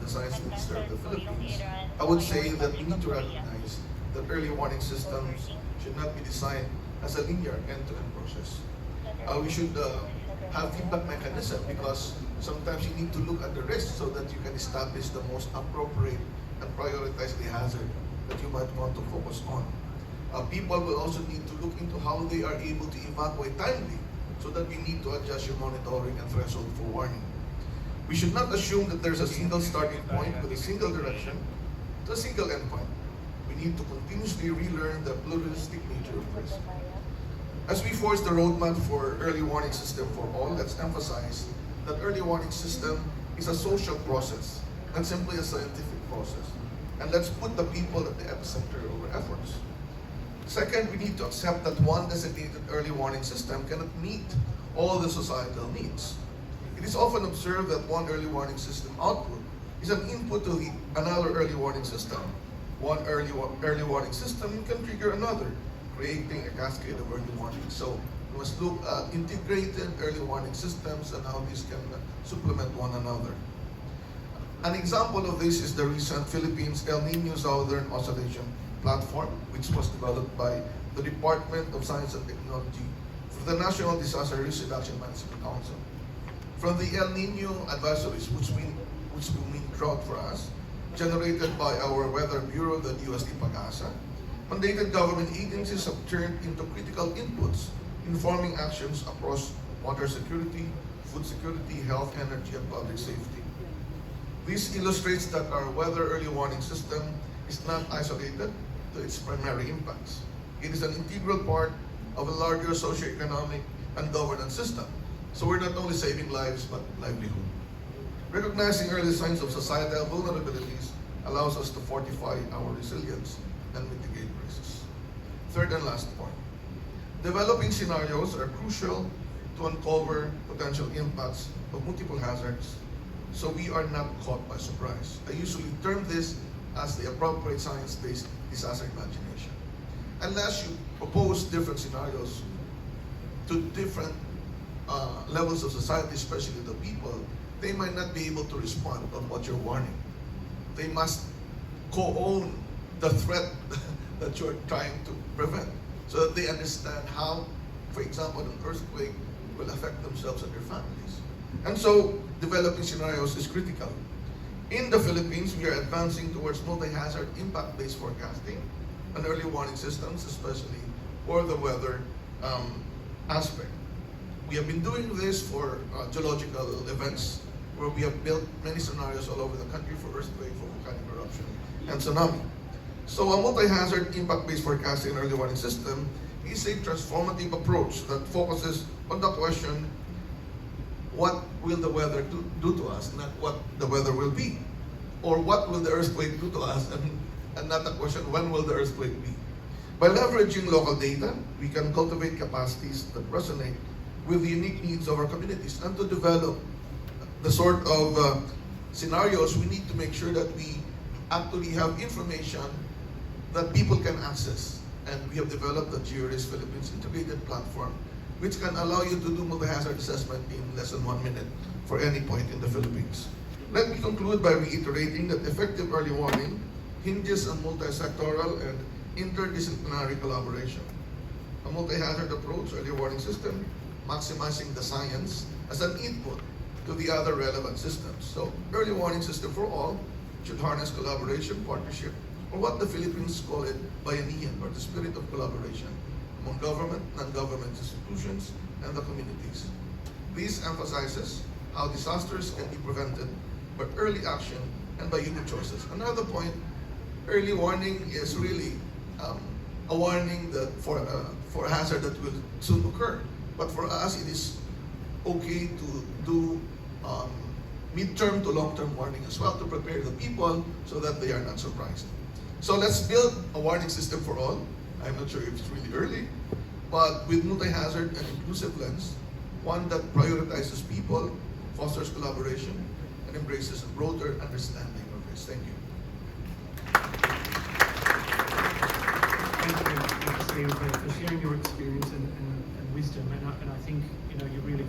science will disturb the Philippines, I would say that we need to recognize that early warning systems should not be designed as a linear end-to-end process. We should have feedback mechanism, because sometimes you need to look at the risk so that you can establish the most appropriate and prioritize the hazard that you might want to focus on. People will also need to look into how they are able to evacuate timely, so that we need to adjust your monitoring and threshold for warning. We should not assume that there's a single starting point with a single direction to a single endpoint. We need to continuously relearn the pluralistic nature of risk. As we forge the roadmap for early warning system for all, let's emphasize that early warning system is a social process, not simply a scientific process. And let's put the people at the epicenter of our efforts. Second, we need to accept that one designated early warning system cannot meet all the societal needs. It is often observed that one early warning system output is an input to another early warning system. One early warning system can trigger another, creating a cascade of early warnings. So we must look at integrated early warning systems and how these can supplement one another. An example of this is the recent Philippines El Nino Southern Oscillation Platform, which was developed by the Department of Science and Technology for the National Disaster Risk Reduction Management Council. From the El Nino advisories, which will mean drought for us, generated by our Weather Bureau, the USD Pag-asa, mandated government agencies have turned into critical inputs informing actions across water security, food security, health, energy, and public safety. This illustrates that our weather early warning system is not isolated to its primary impacts. It is an integral part of a larger socioeconomic and governance system. So we're not only saving lives, but livelihood. Recognizing early signs of societal vulnerabilities allows us to fortify our resilience and mitigate risks. Third and last point, developing scenarios are crucial to uncover potential impacts of multiple hazards, so we are not caught by surprise. I usually term this as the appropriate science-based disaster imagination. Unless you propose different scenarios to different levels of society, especially the people, they might not be able to respond on what you're warning. They must co-own the threat that you're trying to prevent, so that they understand how, for example, an earthquake will affect themselves and their families. And so, developing scenarios is critical. In the Philippines, we are advancing towards multi-hazard impact-based forecasting and early warning systems, especially for the weather aspect. We have been doing this for geological events, where we have built many scenarios all over the country for earthquake, for volcanic eruption, and tsunami. So a multi-hazard impact-based forecasting and early warning system is a transformative approach that focuses on the question, what will the weather do to us, not what the weather will be. Or what will the earthquake do to us, and not the question, when will the earthquake be. By leveraging local data, we can cultivate capacities that resonate with the unique needs of our communities, and to develop the sort of scenarios, we need to make sure that we actually have information that people can access. And we have developed the GeoRisk Philippines integrated platform, which can allow you to do multi-hazard assessment in less than 1 minute for any point in the Philippines. Let me conclude by reiterating that effective early warning hinges on multi-sectoral and interdisciplinary collaboration. A multi-hazard approach, early warning system, maximizing the science as an input to the other relevant systems. So, early warning system for all should harness collaboration, partnership, or what the Philippines call it, bayanihan, or the spirit of collaboration among government, non-government institutions, and the communities. This emphasizes how disasters can be prevented by early action and by human choices. Another point, early warning is really a warning that for a hazard that will soon occur. But for us, it is okay to do mid-term to long-term warning as well, to prepare the people so that they are not surprised. So let's build a warning system for all. I'm not sure if it's really early, but with multi-hazard and inclusive lens, one that prioritizes people, fosters collaboration, and embraces a broader understanding of risk. Thank you. Thank you, Steve, for sharing your experience and wisdom. And I think you really